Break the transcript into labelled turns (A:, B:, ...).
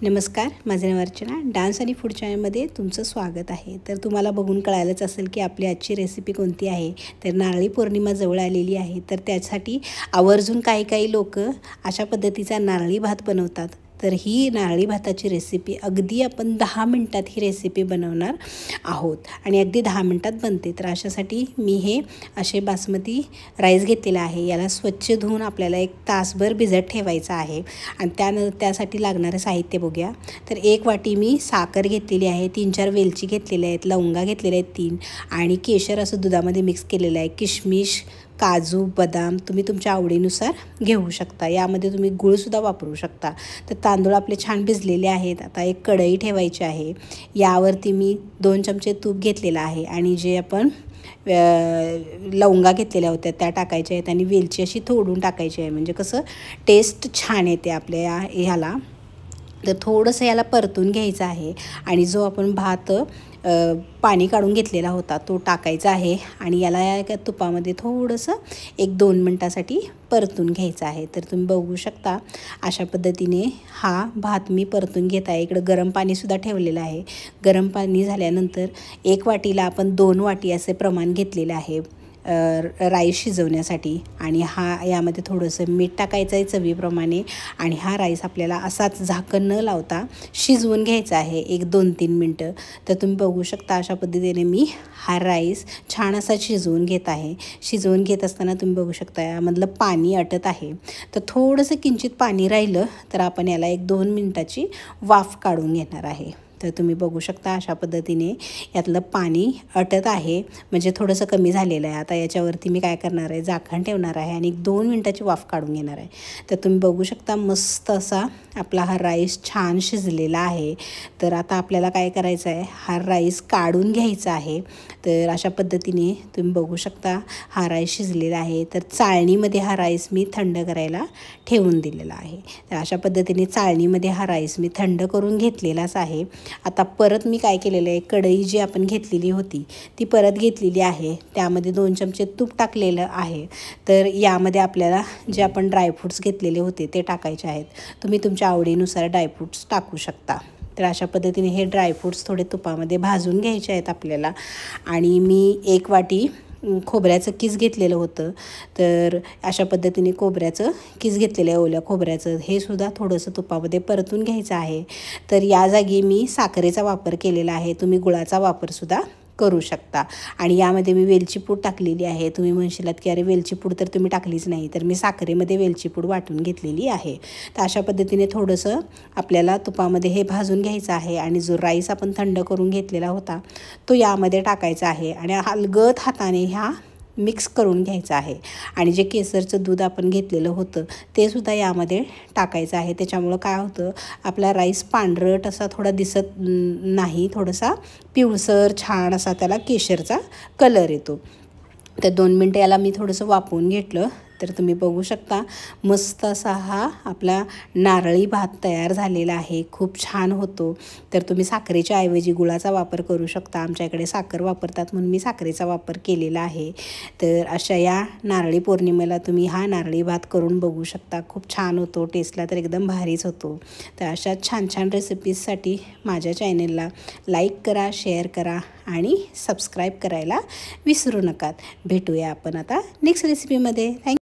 A: नमस्कार, माझे नाव अर्चना. डान्स आणि फूड चॅनलमध्ये तुमचं स्वागत आहे. तर तुम्हाला बघून कळालंच असेल की आपली आजची रेसिपी कोणती आहे. तर नारळी पौर्णिमा जवळ आलेली आहे. तर त्यासाठी आवर्जून काही लोक अशा पद्धतीचा नारळी भात बनवतात. तर ही नारळी भाताची रेसिपी अगदी आपण 10 मिनटात ही रेसिपी बनवणार आहोत आणि अगदी 10 मिनटात बनते. तर अशासाठी मी हे असे बासमती राईस घेतलेला आहे. याला स्वच्छ धुवून आपल्याला 1 तासभर भिजत ठेवायचं आहे आणि त्यासाठी लागणारे साहित्य बघूया. तर 1 वाटी मी साखर घेतलेली आहे, 3-4 वेलची घेतलेल्या आहेत, लवंगा घेतलेल्या आहेत 3 आणि केशर असं दुधामध्ये मिक्स केलेलं आहे. किशमिश, काजू, बदाम तुम्ही तुमच्या आवडीनुसार घेऊ शकता. यामध्ये तुम्ही गूळसुद्धा वापरू शकता. तर तांदूळ आपले छान भिजलेले आहेत. आता एक कढई ठेवायची आहे. यावरती मी 2 चमचे तूप घेतलेलं आहे आणि जे आपण लवंगा घेतलेल्या होत्या त्या टाकायच्या आहेत आणि वेलची अशी तोडून टाकायची आहे. म्हणजे कसं टेस्ट छान येते आपल्या ह्याला. तर थोडंसं याला परतून घ्यायचं आहे आणि जो आपण भात पाणी काढून घेतलेला होता तो टाकायचा आहे आणि याला या तुपामध्ये थोडंसं 1-2 मिनटासाठी परतून घ्यायचं आहे. तर तुम्ही बघू शकता अशा पद्धतीने हा भात मी परतून घेत आहे. इकडं गरम पाणीसुद्धा ठेवलेलं आहे. गरम पाणी झाल्यानंतर 1 वाटीला आपण 2 वाटी असे प्रमाण घेतलेलं आहे राईस शिजवण्यासाठी आणि यामध्ये थोडंसं मीठ टाकायचं आहे चवीप्रमाणे आणि हा राईस आपल्याला असाच झाकण न लावता शिजवून घ्यायचा आहे 1-2-3 मिनटं. तर तुम्ही बघू शकता अशा पद्धतीने मी हा राईस छान असा शिजवून घेत आहे. शिजवून घेत असताना तुम्ही बघू शकता यामधलं पाणी आटत आहे. तर थोडंसं किंचित पाणी राहिलं तर आपण याला 1-2 मिनटाची वाफ काढून घेणार आहे. तर तुम्ही बघू शकता अशा पद्धतीने यातलं पाणी आटत आहे, म्हणजे थोडंसं कमी झालेलं आहे. आता याच्यावरती मी काय करणार आहे, झाकण ठेवणार आहे आणि 1-2 मिनटाची वाफ काढून घेणार आहे. तर तुम्ही बघू शकता मस्त असा आपला हा राईस छान शिजलेला आहे. तर आता आपल्याला काय करायचं आहे, हा राईस काढून घ्यायचा आहे. तर अशा पद्धतीने तुम्ही बघू शकता हा राईस शिजलेला आहे. तर चाळणीमध्ये हा राईस मी थंड करायला ठेवून दिलेला आहे. तर अशा पद्धतीने चाळणीमध्ये हा राईस मी थंड करून घेतलेलाच आहे. आता परत मी काय केलेलं आहे, कढई जी आपण घेतलेली होती ती परत घेतलेली आहे. त्यामध्ये 2 चमचे तूप टाकलेलं आहे. तर यामध्ये आपल्याला जे आपण ड्रायफ्रूट्स घेतलेले होते ते टाकायचे आहेत. तुम्ही तुमच्या आवडीनुसार ड्रायफ्रूट्स टाकू शकता. तर अशा पद्धतीने हे ड्रायफ्रूट्स थोडे तुपामध्ये भाजून घ्यायचे आहेत आपल्याला. आणि मी 1 वाटी खोबऱ्याचं किस घेतलेलं होतं. तर अशा पद्धतीने खोबऱ्याचं किस घेतलेलं आहे, ओल्या खोबऱ्याचं. हे सुद्धा थोडंसं तुपामध्ये परतून घ्यायचं आहे. तर या जागी मी साखरेचा वापर केलेला आहे. तुम्ही गुळाचा वापरसुद्धा करू शकता. आणि यामध्ये मी वेलची पूड टाकलेली आहे. तुम्ही म्हणशीलात की अरे वेलची पूड तर तुम्ही टाकलीच नाही. तर मी साखरेमध्ये वेलची पूड वाटून घेतलेली आहे. तर अशा पद्धतीने थोडंसं आपल्याला तुपामध्ये हे भाजून घ्यायचं आहे आणि जो राईस आपण थंड करून घेतलेला होता तो यामध्ये टाकायचा आहे आणि हलगत हाताने ह्या मिक्स करून घ्यायचं आहे. आणि जे केसरचं दूध आपण घेतलेलं होतं ते सुद्धा यामध्ये टाकायचं आहे. त्याच्यामुळं काय होतं, आपला राईस पांढरट असा थोडा दिसत नाही, थोडासा पिवळसर छान असा त्याला केशरचा कलर येतो. तर 2 मिनटं याला मी थोडंसं वाफवून घेतलं. तर तुम्ही बघू शकता मस्त असा हा आपला नारळी भात तयार झालेला आहे. खूप छान होतो. तर तुम्ही साखरेच्या ऐवजी गुळाचा वापर करू शकता. आमच्या इकडे साखर वापरतात म्हणून मी साखरेचा वापर केलेला आहे. तर अशा या नारळी पौर्णिमेला तुम्ही हा नारळी भात करून बघू शकता. खूप छान होतो. टेस्टला तर एकदम भारीच होतो. तर अशा छान रेसिपीजसाठी माझ्या चॅनलला लाईक करा, शेअर करा आणि सबस्क्राईब करायला विसरू नका. भेटूया आपण आता नेक्स्ट रेसिपीमध्ये. थँक्यू.